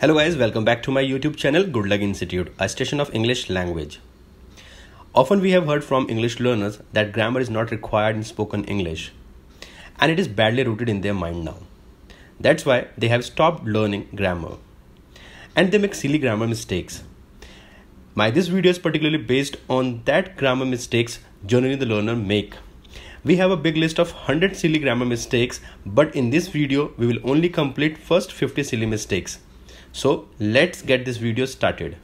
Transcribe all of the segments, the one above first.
Hello guys, welcome back to my YouTube channel Good Luck Institute, a station of English language. Often we have heard from English learners that grammar is not required in spoken English and it is badly rooted in their mind now. That's why they have stopped learning grammar and they make silly grammar mistakes. This video is particularly based on that grammar mistakes generally the learner make. We have a big list of 100 silly grammar mistakes, but in this video we will only complete first 50 silly mistakes. So let's get this video started.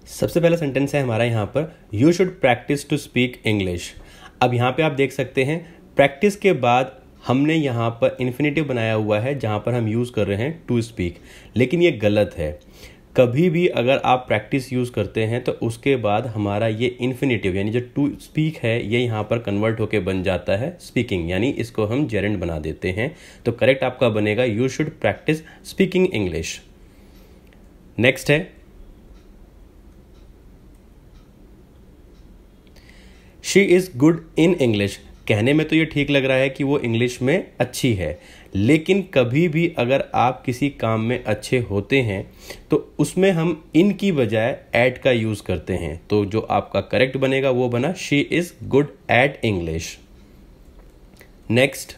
सबसे पहला sentence है हमारा यहाँ पर You should practice to speak English. अब यहाँ पे आप देख सकते हैं प्रैक्टिस के बाद हमने यहाँ पर इन्फिनेटिव बनाया हुआ है जहाँ पर हम यूज़ कर रहे हैं टू स्पीक, लेकिन ये गलत है. कभी भी अगर आप प्रैक्टिस यूज़ करते हैं तो उसके बाद हमारा ये इन्फिनेटिव यानी जो टू स्पीक है ये यहाँ पर कन्वर्ट होके बन जाता है स्पीकिंग, यानी इसको हम जेरेंड बना देते हैं. तो करेक्ट आपका बनेगा you should practise speaking English. Next है she is good in English. कहने में तो ये ठीक लग रहा है कि वो इंग्लिश में अच्छी है, लेकिन कभी भी अगर आप किसी काम में अच्छे होते हैं तो उसमें हम इन की बजाय एट का यूज़ करते हैं. तो जो आपका करेक्ट बनेगा वो बना she is good at English. Next,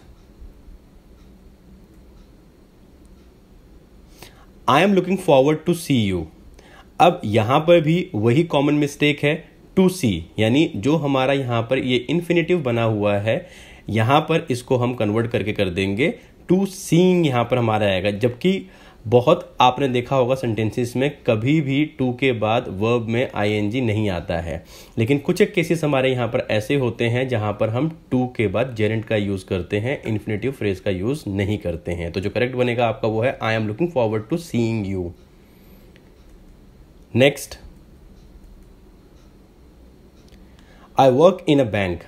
I am looking forward to see you. अब यहां पर भी वही कॉमन मिस्टेक है टू सी, यानी जो हमारा यहाँ पर ये इन्फिनेटिव बना हुआ है यहाँ पर इसको हम कन्वर्ट करके कर देंगे टू सीइंग. यहाँ पर हमारा आएगा, जबकि बहुत आपने देखा होगा सेंटेंसेस में कभी भी टू के बाद वर्ब में आईएनजी नहीं आता है, लेकिन कुछ एक केसेस हमारे यहाँ पर ऐसे होते हैं जहाँ पर हम टू के बाद जेरेंट का यूज़ करते हैं, इन्फिनेटिव फ्रेज का यूज़ नहीं करते हैं. तो जो करेक्ट बनेगा आपका वो है I am looking forward to seeing you. Next, I work in a bank.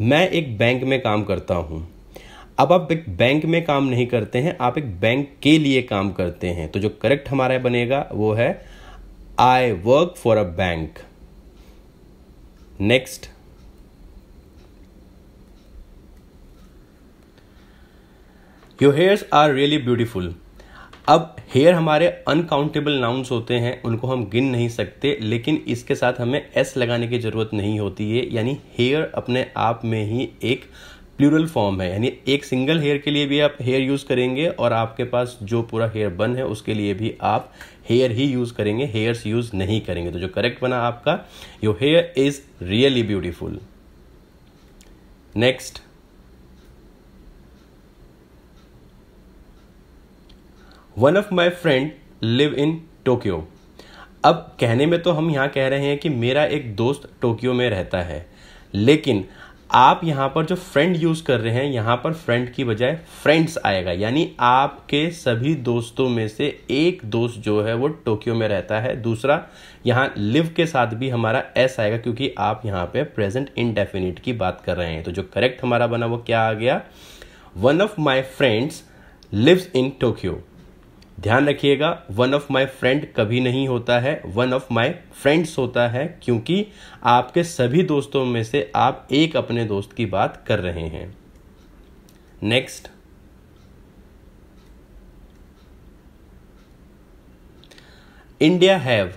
मैं एक बैंक में काम करता हूं. अब आप एक बैंक में काम नहीं करते हैं, आप एक बैंक के लिए काम करते हैं. तो जो करेक्ट हमारा बनेगा वो है I work for a bank. Next, your hairs are really beautiful. अब हेयर हमारे अनकाउंटेबल नाउन्स होते हैं, उनको हम गिन नहीं सकते, लेकिन इसके साथ हमें एस लगाने की ज़रूरत नहीं होती है. यानी हेयर अपने आप में ही एक प्लूरल फॉर्म है, यानी एक सिंगल हेयर के लिए भी आप हेयर यूज़ करेंगे और आपके पास जो पूरा हेयर बन है उसके लिए भी आप हेयर ही यूज़ करेंगे, हेयर्स यूज़ नहीं करेंगे. तो जो करेक्ट बना आपका your here is really beautiful. Next, one of my friend live in Tokyo. अब कहने में तो हम यहाँ कह रहे हैं कि मेरा एक दोस्त टोक्यो में रहता है, लेकिन आप यहाँ पर जो फ्रेंड यूज़ कर रहे हैं यहाँ पर फ्रेंड की बजाय फ्रेंड्स आएगा, यानी आपके सभी दोस्तों में से एक दोस्त जो है वो टोक्यो में रहता है. दूसरा, यहाँ लिव के साथ भी हमारा एस आएगा क्योंकि आप यहाँ पे प्रेजेंट इंडेफिनिट की बात कर रहे हैं. तो जो करेक्ट हमारा बना वो क्या आ गया, one of my friends lives in Tokyo. ध्यान रखिएगा वन ऑफ माई फ्रेंड कभी नहीं होता है, वन ऑफ माई फ्रेंड्स होता है, क्योंकि आपके सभी दोस्तों में से आप एक अपने दोस्त की बात कर रहे हैं. Next, India have.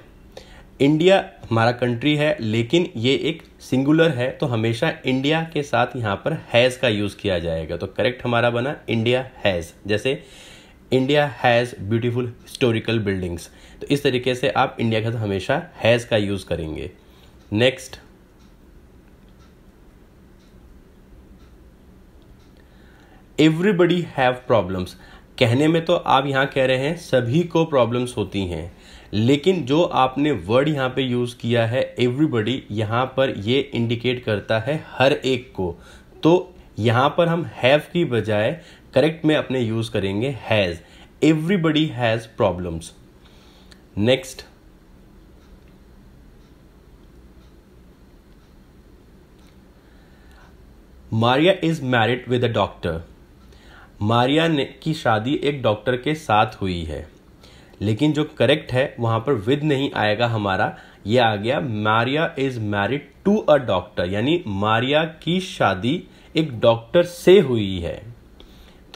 इंडिया हमारा कंट्री है, लेकिन ये एक सिंगुलर है, तो हमेशा इंडिया के साथ यहाँ पर हैज का यूज किया जाएगा. तो करेक्ट हमारा बना इंडिया हैज. जैसे India has beautiful historical buildings, तो इस तरीके से आप इंडिया के साथ हमेशा हैज़ का यूज़ करेंगे. Next, everybody have problems. कहने में तो आप यहाँ कह रहे हैं सभी को प्रॉब्लम्स होती हैं, लेकिन जो आपने वर्ड यहाँ पे यूज़ किया है एवरीबडी, यहाँ पर ये इंडिकेट करता है हर एक को. तो यहाँ पर हम हैव की बजाय करेक्ट में अपने यूज करेंगे has. Everybody has problems. Next, Maria is married with a doctor. Maria की शादी एक डॉक्टर के साथ हुई है, लेकिन जो करेक्ट है वहां पर विद नहीं आएगा हमारा, ये आ गया Maria is married to a doctor, यानी मारिया की शादी एक डॉक्टर से हुई है.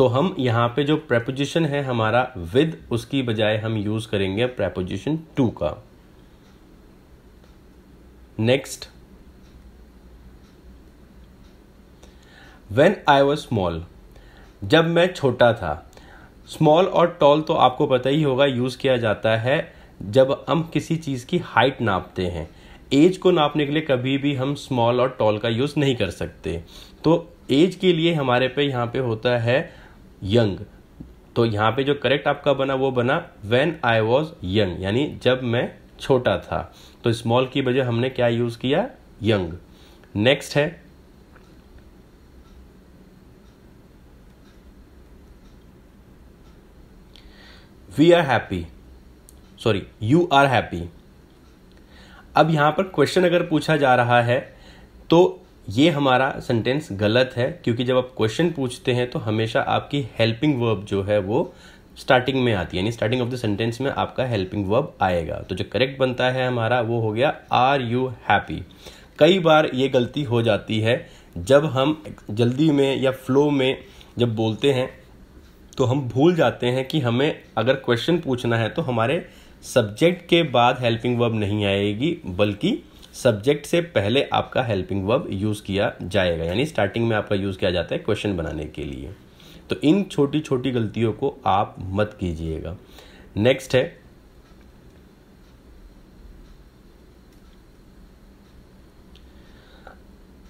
तो हम यहाँ पे जो preposition है हमारा with, उसकी बजाय हम यूज करेंगे preposition to का। Next, when I was small, जब मैं छोटा था। स्मॉल और टॉल तो आपको पता ही होगा यूज किया जाता है जब हम किसी चीज की हाइट नापते हैं। एज को नापने के लिए कभी भी हम स्मॉल और टॉल का यूज नहीं कर सकते। तो एज के लिए हमारे पे यहाँ पे होता है यंग। तो यहाँ पे जो करेक्ट आपका बना वो बना व्हेन आई वॉज यंग, यानी जब मैं छोटा था। तो स्मॉल की बजाय हमने क्या यूज किया, यंग। नेक्स्ट है, we are happy, sorry you are happy. अब यहां पर क्वेश्चन अगर पूछा जा रहा है तो ये हमारा सेंटेंस गलत है, क्योंकि जब आप क्वेश्चन पूछते हैं तो हमेशा आपकी हेल्पिंग वर्ब जो है वो स्टार्टिंग में आती है, यानी स्टार्टिंग ऑफ द सेंटेंस में आपका हेल्पिंग वर्ब आएगा। तो जो करेक्ट बनता है हमारा वो हो गया आर यू हैप्पी। कई बार ये गलती हो जाती है जब हम जल्दी में या फ्लो में जब बोलते हैं तो हम भूल जाते हैं कि हमें अगर क्वेश्चन पूछना है तो हमारे सब्जेक्ट के बाद हेल्पिंग वर्ब नहीं आएगी, बल्कि सब्जेक्ट से पहले आपका हेल्पिंग वर्ब यूज किया जाएगा, यानी स्टार्टिंग में आपका यूज किया जाता है क्वेश्चन बनाने के लिए। तो इन छोटी छोटी गलतियों को आप मत कीजिएगा। नेक्स्ट है,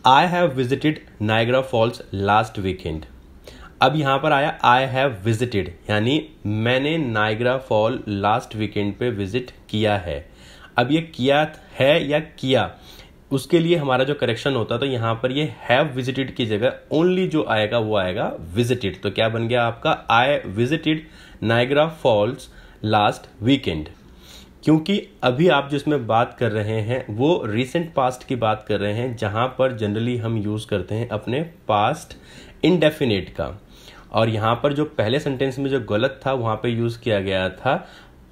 I have visited Niagara false last weekend. अब यहां पर आया आई हैव विजिटेड, यानी मैंने नायग्रा फॉल लास्ट वीकेंड पे विजिट किया है। अब ये किया है या किया, उसके लिए हमारा जो करेक्शन होता है तो यहां पर ये हैव विजिटेड की जगह ओनली जो आएगा वो आएगा विजिटेड। तो क्या बन गया आपका, I visited Niagara false last weekend. क्योंकि अभी आप जिसमें बात कर रहे हैं वो रिसेंट पास्ट की बात कर रहे हैं, जहां पर जनरली हम यूज करते हैं अपने पास्ट इंडेफिनिट का। और यहां पर जो पहले सेंटेंस में जो गलत था वहां पे यूज किया गया था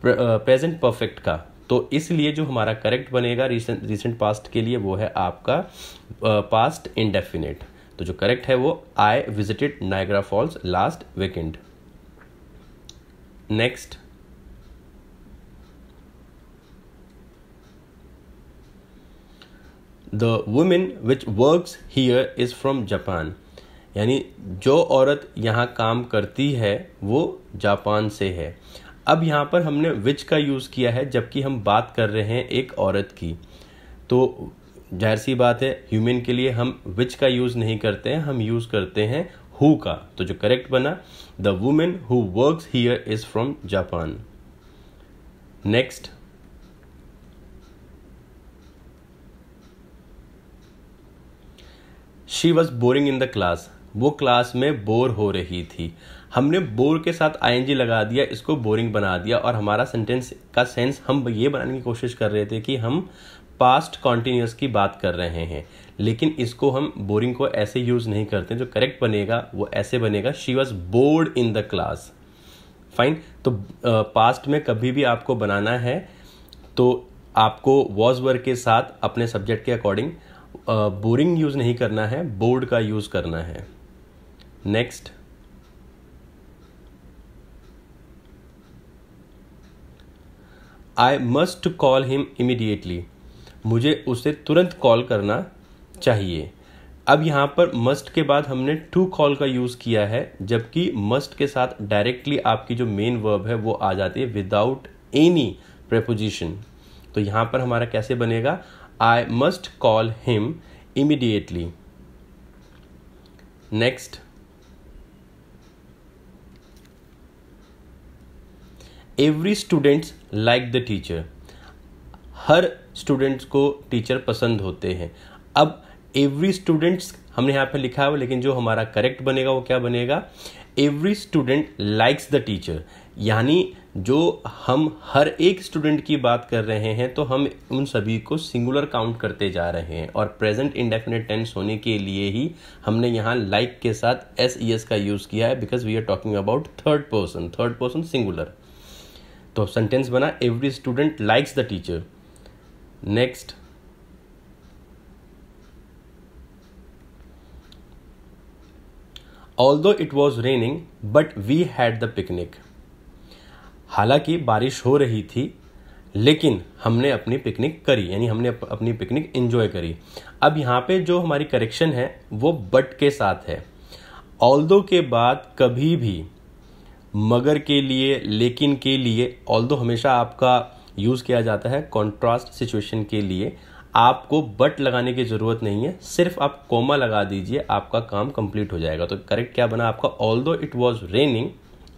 प्रेजेंट परफेक्ट का। तो इसलिए जो हमारा करेक्ट बनेगा रिसेंट पास्ट के लिए वो है आपका पास्ट इंडेफिनिट। तो जो करेक्ट है वो I visited Niagara false last weekend. Next, the women which works here is from Japan, यानी जो औरत यहाँ काम करती है वो जापान से है। अब यहाँ पर हमने विच का यूज़ किया है जबकि हम बात कर रहे हैं एक औरत की। तो जाहिर सी बात है ह्यूमन के लिए हम विच का यूज़ नहीं करते हैं, हम यूज़ करते हैं हु का। तो जो करेक्ट बना, the women who works here is from Japan. Next, she was boring in the class, वो क्लास में बोर हो रही थी। हमने बोर के साथ आईएनजी लगा दिया, इसको बोरिंग बना दिया, और हमारा सेंटेंस का सेंस हम ये बनाने की कोशिश कर रहे थे कि हम पास्ट कॉन्टिन्यूअस की बात कर रहे हैं, लेकिन इसको हम बोरिंग को ऐसे यूज नहीं करते। जो करेक्ट बनेगा वो ऐसे बनेगा, she was bored in the class. Fine. तो पास्ट में कभी भी आपको बनाना है तो आपको वॉज वर्ग के साथ अपने सब्जेक्ट के अकॉर्डिंग बोरिंग यूज नहीं करना है, बोर्ड का यूज करना है। Next, I must call him immediately, मुझे उसे तुरंत कॉल करना चाहिए। अब यहाँ पर मस्ट के बाद हमने टू कॉल का यूज किया है, जबकि मस्ट के साथ डायरेक्टली आपकी जो मेन वर्ब है वो आ जाती है विदाउट एनी प्रेपोजिशन। तो यहाँ पर हमारा कैसे बनेगा, I must call him immediately. Next, every students like the teacher, her students को टीचर पसंद होते हैं। अब एवरी स्टूडेंट्स हमने यहाँ पे लिखा है, लेकिन जो हमारा करेक्ट बनेगा वो क्या बनेगा, every student likes the teacher. यानी जो हम हर एक स्टूडेंट की बात कर रहे हैं तो हम उन सभी को सिंगुलर काउंट करते जा रहे हैं, और प्रेजेंट इंडेफिनिट टेंस होने के लिए ही हमने यहाँ लाइक के साथ एस का यूज किया है, because we are talking about third person singular. तो सेंटेंस बना every student likes the teacher. Next, although it was raining but we had the picnic. हालांकि बारिश हो रही थी लेकिन हमने अपनी पिकनिक करी, यानी हमने अपनी पिकनिक एंजॉय करी। अब यहाँ पे जो हमारी करेक्शन है वो बट के साथ है। ऑल्दो के बाद कभी भी मगर के लिए, लेकिन के लिए, ऑल्दो हमेशा आपका यूज़ किया जाता है कॉन्ट्रास्ट सिचुएशन के लिए। आपको बट लगाने की ज़रूरत नहीं है, सिर्फ आप कोमा लगा दीजिए, आपका काम कंप्लीट हो जाएगा। तो करेक्ट क्या बना आपका, ऑल्दो इट वॉज रेनिंग।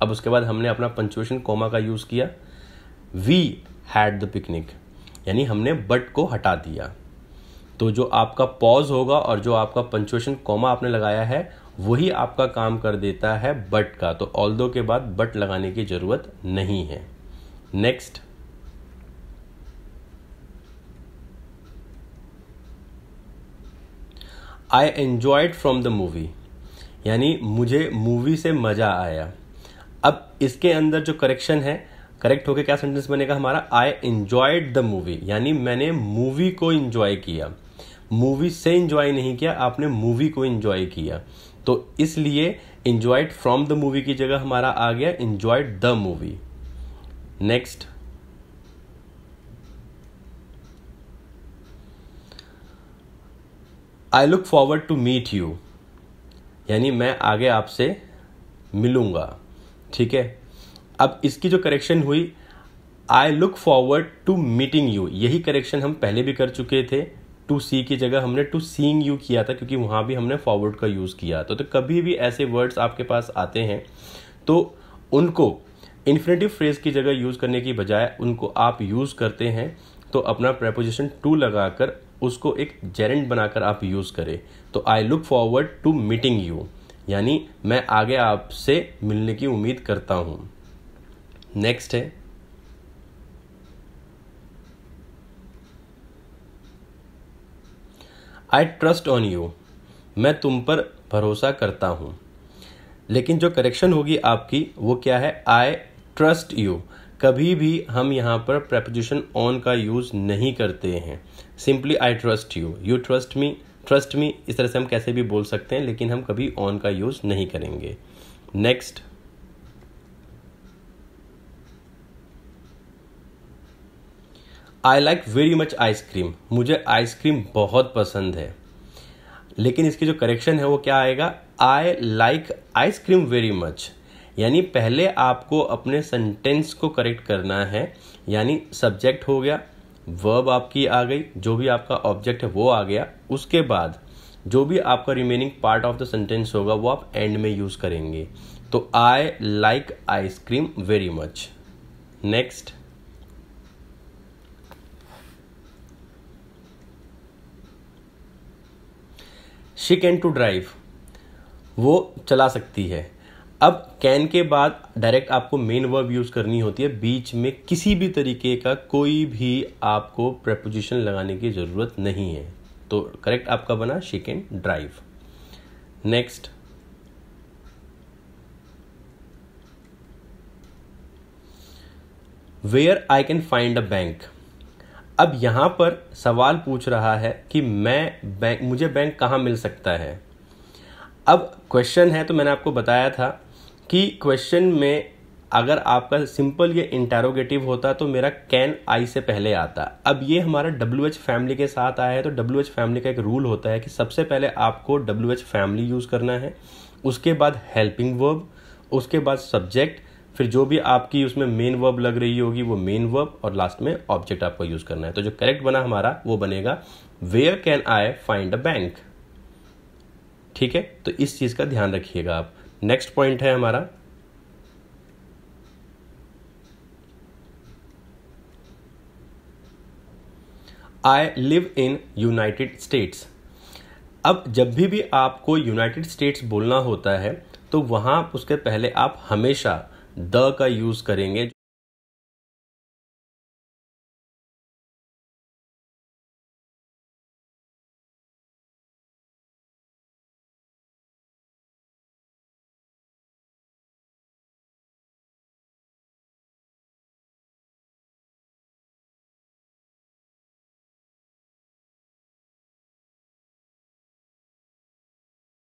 अब उसके बाद हमने अपना पंचुएशन कोमा का यूज़ किया, वी हैड द पिकनिक, यानी हमने बट को हटा दिया। तो जो आपका पॉज होगा और जो आपका पंचुएशन कोमा आपने लगाया है वही आपका काम कर देता है बट का। तो ऑल्दो के बाद बट लगाने की जरूरत नहीं है। Next, I enjoyed from the movie, यानी मुझे मूवी से मजा आया। अब इसके अंदर जो करेक्शन है, करेक्ट होके क्या सेंटेंस बनेगा हमारा, आई एंजॉयड द मूवी, यानी मैंने मूवी को एंजॉय किया। मूवी से एंजॉय नहीं किया, आपने मूवी को एंजॉय किया। तो इसलिए एंजॉयड फ्रॉम द मूवी की जगह हमारा आ गया enjoyed the movie. Next, I look forward to meet you, यानी मैं आगे आपसे मिलूंगा। ठीक है, अब इसकी जो करेक्शन हुई, I look forward to meeting you, यही करेक्शन हम पहले भी कर चुके थे। टू सी की जगह हमने टू सीइंग यू किया था, क्योंकि वहां भी हमने फॉरवर्ड का यूज किया। तो कभी भी ऐसे वर्ड्स आपके पास आते हैं तो उनको इन्फिनेटिव फ्रेज की जगह यूज करने की बजाय उनको आप यूज करते हैं तो अपना प्रेपोजिशन टू लगाकर उसको एक जेरेंड बनाकर आप यूज करें। तो I look forward to meeting you, यानी मैं आगे आपसे मिलने की उम्मीद करता हूं। नेक्स्ट है, आई ट्रस्ट ऑन यू, मैं तुम पर भरोसा करता हूं। लेकिन जो करेक्शन होगी आपकी वो क्या है, आई ट्रस्ट यू। कभी भी हम यहां पर प्रेपोजिशन ऑन का यूज नहीं करते हैं, simply I trust you, you trust me, इस तरह से हम कैसे भी बोल सकते हैं, लेकिन हम कभी ऑन का यूज नहीं करेंगे। Next, I like very much ice cream, मुझे आइसक्रीम बहुत पसंद है। लेकिन इसकी जो करेक्शन है वो क्या आएगा, आई लाइक आइसक्रीम वेरी मच, यानी पहले आपको अपने सेंटेंस को करेक्ट करना है। यानी सब्जेक्ट हो गया, वर्ब आपकी आ गई, जो भी आपका ऑब्जेक्ट है वो आ गया, उसके बाद जो भी आपका remaining part of the sentence होगा वो आप एंड में यूज करेंगे। तो I like ice cream very much. Next, she can to drive, वो चला सकती है। अब कैन के बाद डायरेक्ट आपको मेन वर्ब यूज करनी होती है, बीच में किसी भी तरीके का कोई भी आपको प्रेपोजिशन लगाने की जरूरत नहीं है। तो करेक्ट आपका बना she can drive. Next, where I can find a bank. अब यहां पर सवाल पूछ रहा है कि मुझे बैंक कहां मिल सकता है। अब क्वेश्चन है तो मैंने आपको बताया था कि क्वेश्चन में अगर आपका सिंपल ये इंटेरोगेटिव होता तो मेरा कैन आई से पहले आता। अब ये हमारा WH फैमिली के साथ आया है, तो WH फैमिली का एक रूल होता है कि सबसे पहले आपको WH फैमिली यूज करना है, उसके बाद हेल्पिंग वर्ब, उसके बाद सब्जेक्ट, फिर जो भी आपकी उसमें मेन वर्ब लग रही होगी वो मेन वर्ब, और लास्ट में ऑब्जेक्ट आपको यूज करना है। तो जो करेक्ट बना हमारा वो बनेगा where can I find a bank. ठीक है, तो इस चीज का ध्यान रखिएगा आप। नेक्स्ट पॉइंट है हमारा, I live in United states. अब जब भी आपको यूनाइटेड स्टेट्स बोलना होता है तो वहां उसके पहले आप हमेशा द का यूज करेंगे।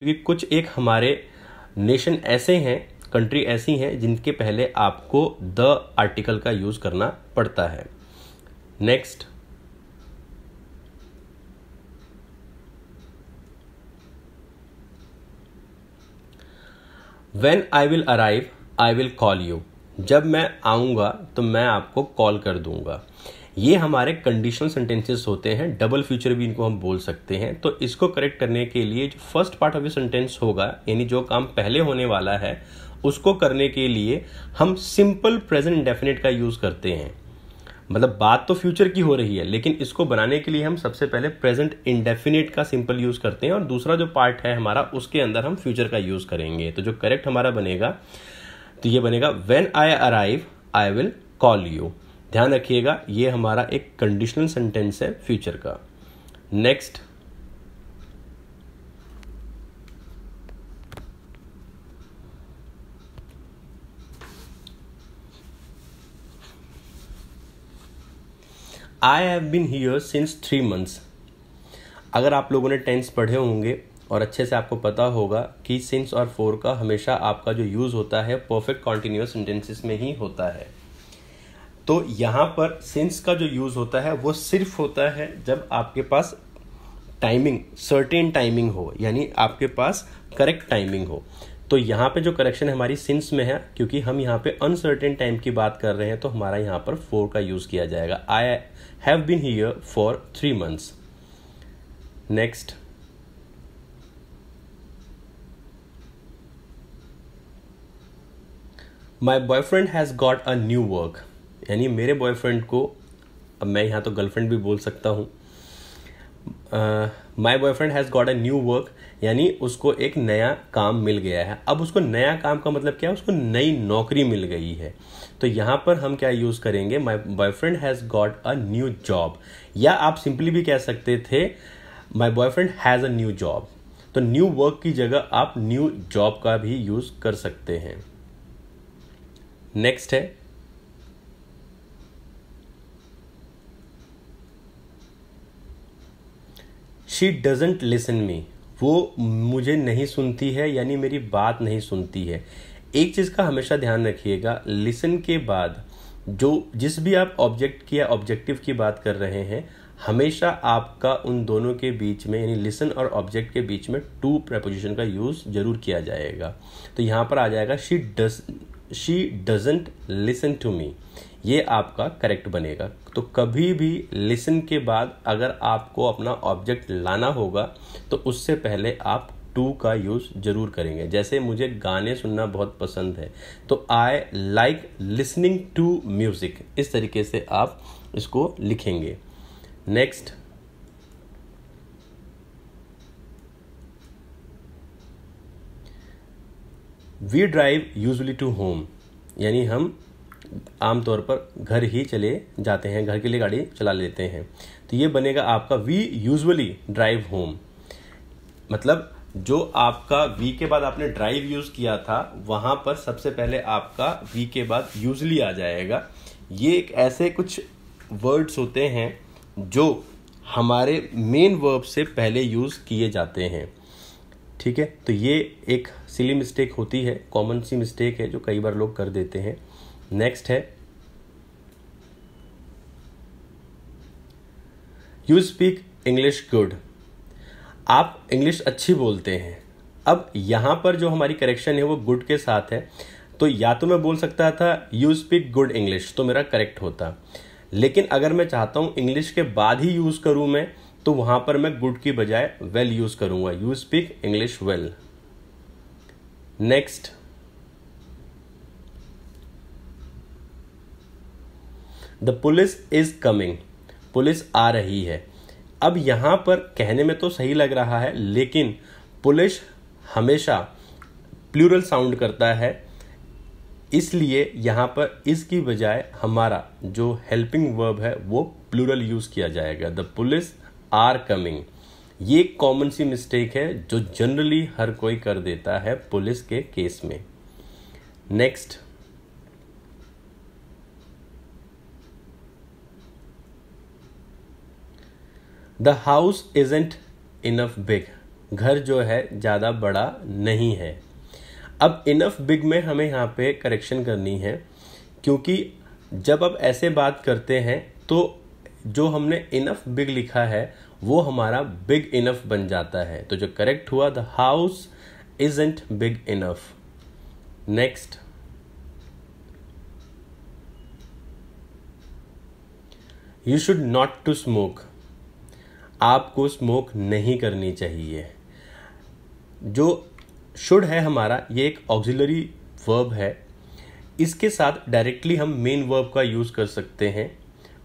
क्योंकि कुछ एक हमारे नेशन ऐसे हैं, कंट्री ऐसी हैं जिनके पहले आपको द आर्टिकल का यूज करना पड़ता है। Next, when I will arrive I will call you. जब मैं आऊँगा तो मैं आपको कॉल कर दूंगा। ये हमारे कंडीशनल सेंटेंसेस होते हैं, डबल फ्यूचर भी इनको हम बोल सकते हैं। तो इसको करेक्ट करने के लिए जो first part of the sentence होगा, यानी जो काम पहले होने वाला है, उसको करने के लिए हम सिंपल प्रेजेंट इंडेफिनिट का यूज करते हैं। मतलब बात तो फ्यूचर की हो रही है, लेकिन इसको बनाने के लिए हम सबसे पहले प्रेजेंट इंडेफिनिट का सिंपल यूज करते हैं, और दूसरा जो पार्ट है हमारा उसके अंदर हम फ्यूचर का यूज करेंगे। तो जो करेक्ट हमारा बनेगा, तो ये बनेगा when I arrive I will call you. ध्यान रखिएगा, ये हमारा एक कंडीशनल सेंटेंस है फ्यूचर का। Next, I have been here since 3 months। अगर आप लोगों ने टेंस पढ़े होंगे और अच्छे से आपको पता होगा कि सिंस और फॉर का हमेशा आपका जो यूज होता है परफेक्ट कॉन्टिन्यूअस सेंटेंसेस में ही होता है। तो यहाँ पर सिंस का जो यूज होता है वो सिर्फ होता है जब आपके पास टाइमिंग, सर्टेन टाइमिंग हो, यानी आपके पास करेक्ट टाइमिंग हो। तो यहाँ पे जो करेक्शन हमारी सिंस में है, क्योंकि हम यहाँ पे अनसर्टेन टाइम की बात कर रहे हैं, तो हमारा यहाँ पर फॉर का यूज किया जाएगा। I have been here for 3 months। Next, my boyfriend has got a new work. यानी मेरे बॉयफ्रेंड को, अब मैं यहाँ तो गर्लफ्रेंड भी बोल सकता हूँ, my boyfriend has got a new work, यानी उसको एक नया काम मिल गया है। अब उसको नया काम का मतलब क्या है, उसको नई नौकरी मिल गई है। तो यहाँ पर हम क्या यूज़ करेंगे, my boyfriend has got a new job, या आप सिंपली भी कह सकते थे my boyfriend has a new job. तो न्यू वर्क की जगह आप न्यू जॉब का भी यूज़ कर सकते हैं। नेक्स्ट है, शी डजेंट लिसन मी। वो मुझे नहीं सुनती है, यानी मेरी बात नहीं सुनती है। एक चीज़ का हमेशा ध्यान रखिएगा, लिसन के बाद जो जिस भी आप ऑब्जेक्ट की या ऑब्जेक्टिव की बात कर रहे हैं, हमेशा आपका उन दोनों के बीच में, यानी लिसन और ऑब्जेक्ट के बीच में टू प्रेपोजिशन का यूज़ जरूर किया जाएगा। तो यहाँ पर आ जाएगा she doesn't listen to me, ये आपका करेक्ट बनेगा। तो कभी भी लिसन के बाद अगर आपको अपना ऑब्जेक्ट लाना होगा तो उससे पहले आप टू का यूज़ जरूर करेंगे। जैसे मुझे गाने सुनना बहुत पसंद है, तो I like listening to music, इस तरीके से आप इसको लिखेंगे। Next, we drive usually to home, यानी हम आमतौर पर घर ही चले जाते हैं, घर के लिए गाड़ी चला लेते हैं। तो ये बनेगा आपका वी यूजुअली ड्राइव होम। मतलब जो आपका वी के बाद आपने ड्राइव यूज किया था, वहां पर सबसे पहले आपका वी के बाद यूजुअली आ जाएगा। ये एक ऐसे कुछ वर्ड्स होते हैं जो हमारे मेन वर्ब से पहले यूज किए जाते हैं। ठीक है, तो ये एक सिली मिस्टेक होती है, कॉमन सी मिस्टेक है जो कई बार लोग कर देते हैं। नेक्स्ट है, यू स्पीक इंग्लिश गुड, आप इंग्लिश अच्छी बोलते हैं। अब यहां पर जो हमारी करेक्शन है वो गुड के साथ है, तो या तो मैं बोल सकता था यू स्पीक गुड इंग्लिश, तो मेरा करेक्ट होता। लेकिन अगर मैं चाहता हूं इंग्लिश के बाद ही यूज करूं मैं, तो वहां पर मैं गुड की बजाय वेल यूज करूंगा, you speak English well. Next, the police is coming, police आ रही है। अब यहां पर कहने में तो सही लग रहा है, लेकिन पुलिस हमेशा प्लूरल साउंड करता है, इसलिए यहां पर इसकी बजाय हमारा जो हेल्पिंग वर्ब है वो प्लूरल यूज किया जाएगा, द पुलिस आर कमिंग। ये कॉमन सी मिस्टेक है जो जनरली हर कोई कर देता है पुलिस के केस में। Next, the house isn't enough big, घर जो है ज़्यादा बड़ा नहीं है। अब इनफ बिग में हमें यहाँ पे करेक्शन करनी है, क्योंकि जब आप ऐसे बात करते हैं तो जो हमने इनफ बिग लिखा है वो हमारा बिग इनफ बन जाता है। तो जो करेक्ट हुआ, the house isn't big enough. Next, you should not to smoke. आपको स्मोक नहीं करनी चाहिए। जो शुड है हमारा, ये एक ऑक्सिलरी वर्ब है। इसके साथ डायरेक्टली हम मेन वर्ब का यूज कर सकते हैं।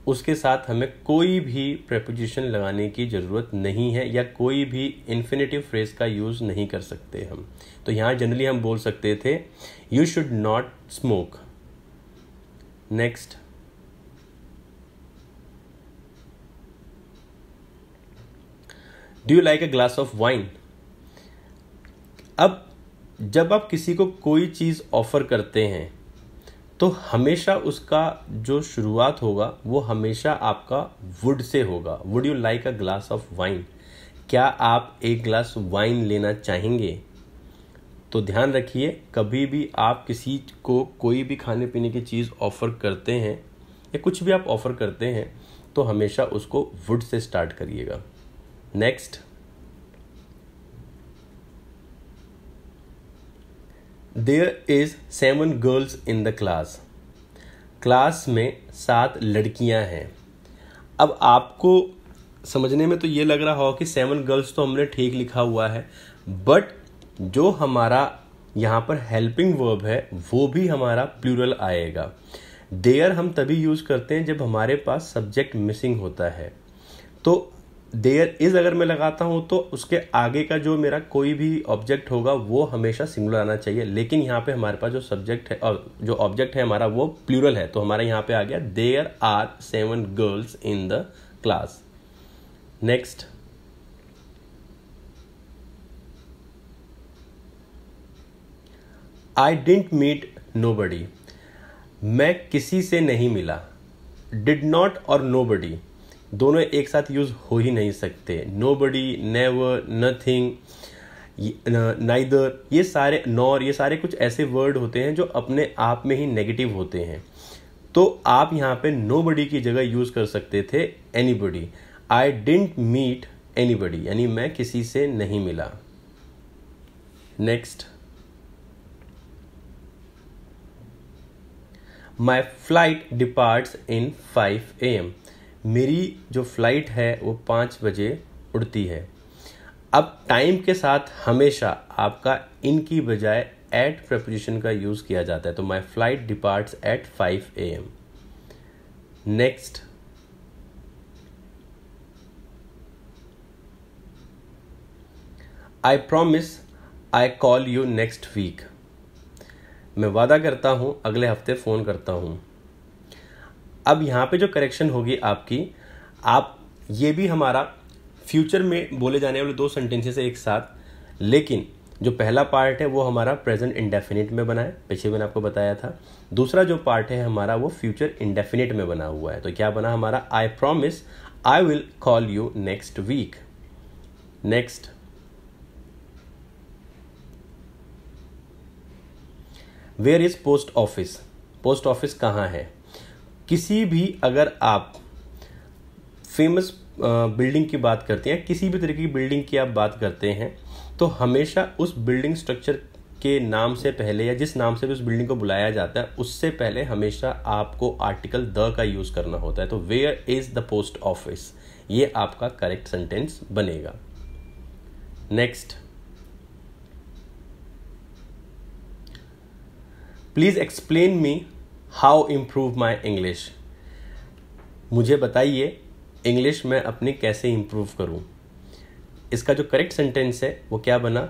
उसके साथ हमें कोई भी प्रेपोजिशन लगाने की जरूरत नहीं है, या कोई भी इन्फिनेटिव फ्रेज का यूज नहीं कर सकते हम। तो यहां जनरली हम बोल सकते थे you should not smoke. Next, do you like a glass of wine. अब जब आप किसी को कोई चीज ऑफर करते हैं तो हमेशा उसका जो शुरुआत होगा वो हमेशा आपका वुड से होगा। Would you like a glass of wine. क्या आप एक ग्लास वाइन लेना चाहेंगे। तो ध्यान रखिए, कभी भी आप किसी को कोई भी खाने पीने की चीज़ ऑफर करते हैं या कुछ भी आप ऑफर करते हैं तो हमेशा उसको वुड से स्टार्ट करिएगा। Next, there is 7 girls in the class. Class में 7 लड़कियां हैं। अब आपको समझने में तो ये लग रहा हो कि 7 गर्ल्स तो हमने ठीक लिखा हुआ है, बट जो हमारा यहाँ पर हेल्पिंग वर्ब है वो भी हमारा प्लूरल आएगा। देयर हम तभी यूज करते हैं जब हमारे पास सब्जेक्ट मिसिंग होता है। तो देयर इज अगर मैं लगाता हूं तो उसके आगे का जो मेरा कोई भी ऑब्जेक्ट होगा वो हमेशा सिंगुलर आना चाहिए, लेकिन यहाँ पे हमारे पास जो सब्जेक्ट है और जो ऑब्जेक्ट है हमारा वो प्लूरल है। तो हमारा यहाँ पे आ गया there are 7 girls in the class. Next, I didn't meet nobody. मैं किसी से नहीं मिला। डिड नॉट और नोबडी दोनों एक साथ यूज हो ही नहीं सकते। नोबडी, नेवर, नथिंग, नाइदर, ये सारे, नॉर, ये सारे कुछ ऐसे वर्ड होते हैं जो अपने आप में ही नेगेटिव होते हैं। तो आप यहाँ पे नोबडी की जगह यूज कर सकते थे anybody. I didn't meet anybody, यानी मैं किसी से नहीं मिला। Next, my flight departs in 5 AM। मेरी जो फ्लाइट है वो 5 बजे उड़ती है। अब टाइम के साथ हमेशा आपका इन की बजाय एट प्रेपोजिशन का यूज किया जाता है। तो my flight departs at 5 AM। Next, I promise I call you next week. मैं वादा करता हूं अगले हफ्ते फोन करता हूं। अब यहाँ पे जो करेक्शन होगी आपकी, आप ये भी हमारा फ्यूचर में बोले जाने वाले 2 सेंटेंसेस एक साथ, लेकिन जो पहला पार्ट है वो हमारा प्रेजेंट इंडेफिनिट में बना है, पीछे मैंने आपको बताया था। दूसरा जो पार्ट है हमारा वो फ्यूचर इंडेफिनिट में बना हुआ है। तो क्या बना हमारा, I promise I will call you next week. Next, where is post office. Post office कहाँ है। किसी भी अगर आप फेमस बिल्डिंग की बात करते हैं, किसी भी तरह की बिल्डिंग की आप बात करते हैं, तो हमेशा उस बिल्डिंग स्ट्रक्चर के नाम से पहले या जिस नाम से भी उस बिल्डिंग को बुलाया जाता है उससे पहले हमेशा आपको आर्टिकल द का यूज करना होता है। तो where is the post office, ये आपका करेक्ट सेंटेंस बनेगा। Next, please explain me how improve my English. मुझे बताइए इंग्लिश में अपनी कैसे इम्प्रूव करूं। इसका जो करेक्ट सेंटेंस है वो क्या बना,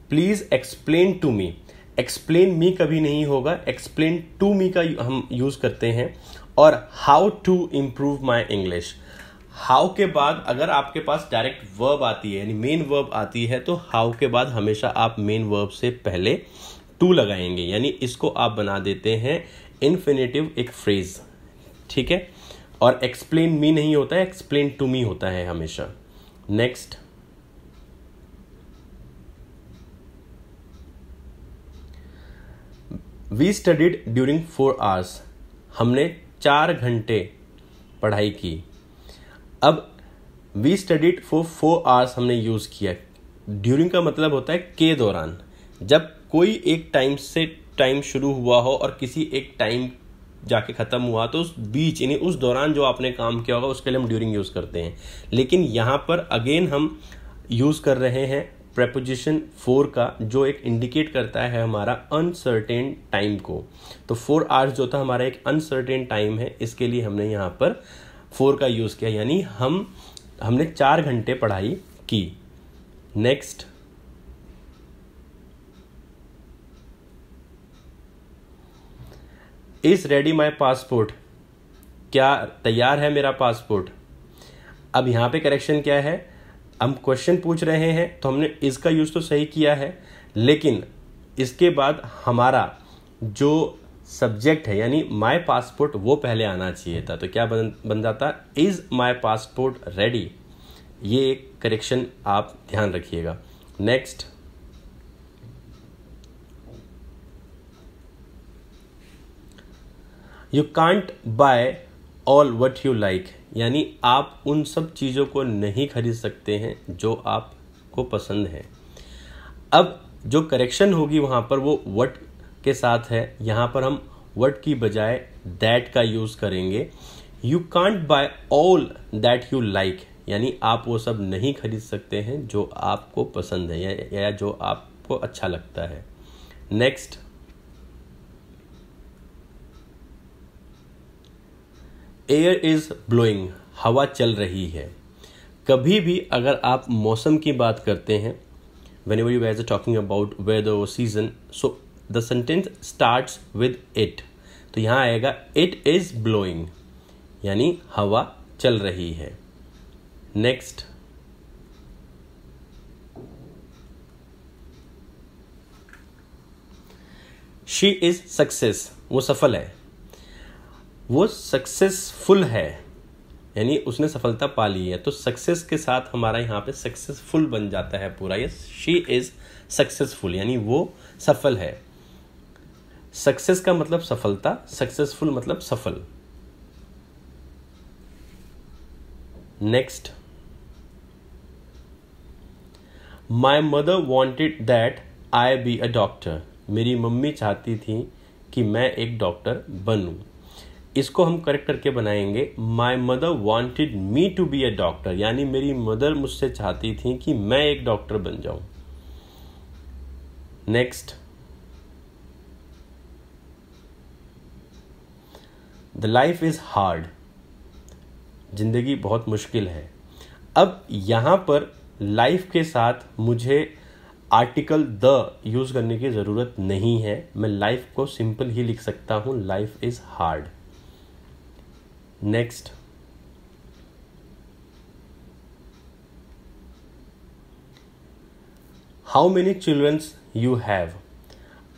please explain to me. Explain me कभी नहीं होगा, एक्सप्लेन टू मी का हम यूज करते हैं। और how to improve my English, how के बाद अगर आपके पास डायरेक्ट वर्ब आती है यानी मेन वर्ब आती है तो हाउ के बाद हमेशा आप मेन वर्ब से पहले टू लगाएंगे, यानी इसको आप बना देते हैं इन्फिनेटिव एक फ्रेज। ठीक है, और एक्सप्लेन मी नहीं होता है, एक्सप्लेन टू मी होता है हमेशा। Next, we studied during 4 hours, हमने 4 घंटे पढ़ाई की। अब वी स्टडीड फॉर 4 hours हमने यूज़ किया। ड्यूरिंग का मतलब होता है के दौरान, जब कोई एक टाइम से टाइम शुरू हुआ हो और किसी एक टाइम जाके ख़त्म हुआ, तो उस बीच यानी उस दौरान जो आपने काम किया होगा उसके लिए हम ड्यूरिंग यूज़ करते हैं। लेकिन यहाँ पर अगेन हम यूज़ कर रहे हैं प्रेपोजिशन फॉर का, जो एक इंडिकेट करता है हमारा अनसर्टेन टाइम को। तो 4 hours जो था हमारा एक अनसर्टेन टाइम है, इसके लिए हमने यहाँ पर फॉर का यूज़ किया, यानी हमने 4 घंटे पढ़ाई की। Next, is ready my passport, क्या तैयार है मेरा पासपोर्ट। अब यहाँ पे करेक्शन क्या है, हम क्वेश्चन पूछ रहे हैं तो हमने इसका यूज़ तो सही किया है, लेकिन इसके बाद हमारा जो सब्जेक्ट है यानी माई पासपोर्ट वो पहले आना चाहिए था। तो क्या बन जाता, इज माई पासपोर्ट रेडी। ये एक करेक्शन आप ध्यान रखिएगा। Next, you can't buy all what you like, यानी आप उन सब चीज़ों को नहीं खरीद सकते हैं जो आपको पसंद है। अब जो करेक्शन होगी वहाँ पर वो वट के साथ है, यहाँ पर हम वट की बजाय दैट का यूज़ करेंगे। You can't buy all that you like, यानी आप वो सब नहीं खरीद सकते हैं जो आपको पसंद है या जो आपको अच्छा लगता है। नेक्स्ट, एयर इज ब्लोइंग, हवा चल रही है। कभी भी अगर आप मौसम की बात करते हैं, whenever you guys are talking about weather or season, so the sentence starts with it, तो यहाँ आएगा it is blowing, यानी हवा चल रही है। नेक्स्ट, she is success, वो सफल है। वो सक्सेसफुल है, यानी उसने सफलता पा ली है। तो सक्सेस के साथ हमारा यहाँ पे सक्सेसफुल बन जाता है पूरा। ये शी इज सक्सेसफुल, यानी वो सफल है। सक्सेस का मतलब सफलता, सक्सेसफुल मतलब सफल। Next, my mother wanted that I B a doctor, मेरी मम्मी चाहती थी कि मैं एक डॉक्टर बनूं। इसको हम करेक्ट करके बनाएंगे, my mother wanted me to be a doctor, यानी मेरी मदर मुझसे चाहती थी कि मैं एक डॉक्टर बन जाऊं। Next, the life is hard, जिंदगी बहुत मुश्किल है। अब यहां पर लाइफ के साथ मुझे आर्टिकल द यूज करने की जरूरत नहीं है, मैं लाइफ को सिंपल ही लिख सकता हूं, life is hard. Next, how many childrens you have,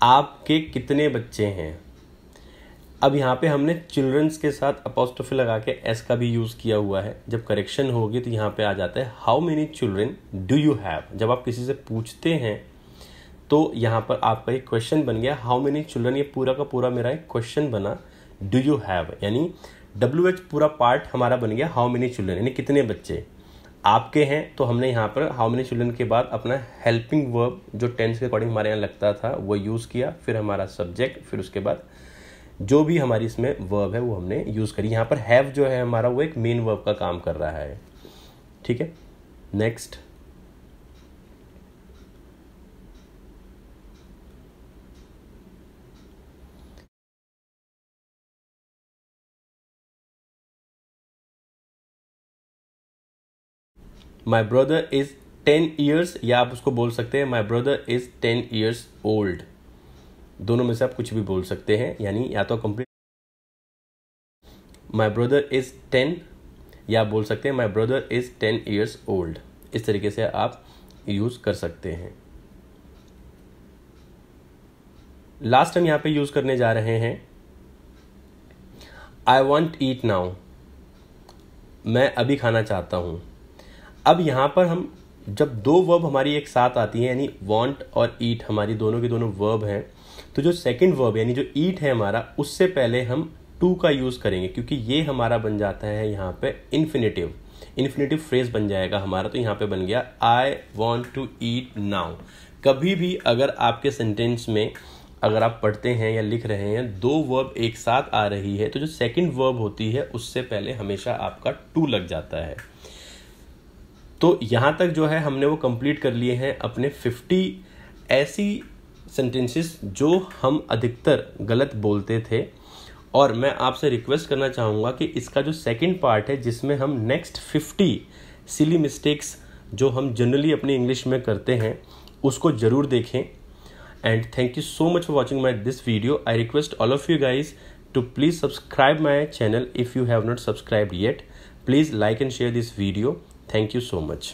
आपके कितने बच्चे हैं। अब यहाँ पे हमने चिल्ड्रंस के साथ अपोस्ट्रोफी लगा के एस का भी यूज़ किया हुआ है। जब करेक्शन होगी तो यहाँ पे आ जाता है how many children do you have. जब आप किसी से पूछते हैं तो यहाँ पर आपका एक क्वेश्चन बन गया, हाउ मेनी चिल्ड्रन, ये पूरा का पूरा मेरा एक क्वेश्चन बना। डू यू हैव, यानी WH पूरा पार्ट हमारा बन गया हाउ मेनी चिल्ड्रन, यानी कितने बच्चे आपके हैं। तो हमने यहाँ पर हाउ मेनी चिल्ड्रन के बाद अपना हेल्पिंग वर्ब जो टेंस के अकॉर्डिंग हमारे यहाँ लगता था वो यूज़ किया, फिर हमारा सब्जेक्ट, फिर उसके बाद जो भी हमारी इसमें वर्ब है वो हमने यूज़ करी। यहाँ पर हैव जो है हमारा वो एक मेन वर्ब का काम कर रहा है। ठीक है, next, my brother is 10 years, या आप उसको बोल सकते हैं my brother is 10 years old। दोनों में से आप कुछ भी बोल सकते हैं, यानी या तो कंप्लीट माई ब्रदर इज 10, या बोल सकते हैं my brother is 10 years old। इस तरीके से आप यूज कर सकते हैं। लास्ट हम यहाँ पे यूज करने जा रहे हैं आई वॉन्ट ईट नाउ, मैं अभी खाना चाहता हूं। अब यहां पर हम जब दो वर्ब हमारी एक साथ आती है, यानी वांट और ईट हमारी दोनों की दोनों वर्ब हैं, तो जो सेकंड वर्ब यानी जो ईट है हमारा, उससे पहले हम टू का यूज़ करेंगे, क्योंकि ये हमारा बन जाता है यहाँ पे इन्फिनेटिव फ्रेज बन जाएगा हमारा। तो यहाँ पे बन गया I want to eat now. कभी भी अगर आपके सेंटेंस में अगर आप पढ़ते हैं या लिख रहे हैं दो वर्ब एक साथ आ रही है, तो जो सेकंड वर्ब होती है उससे पहले हमेशा आपका टू लग जाता है। तो यहाँ तक जो है हमने वो कंप्लीट कर लिए हैं अपने 50 ऐसी सेंटेंसेस जो हम अधिकतर गलत बोलते थे। और मैं आपसे रिक्वेस्ट करना चाहूँगा कि इसका जो सेकंड पार्ट है, जिसमें हम नेक्स्ट 50 सिली मिस्टेक्स जो हम जनरली अपनी इंग्लिश में करते हैं, उसको ज़रूर देखें। And thank you so much for watching my this video. I request all of you guys to please subscribe my channel if you have not subscribed yet. Please like and share this video. Thank you so much.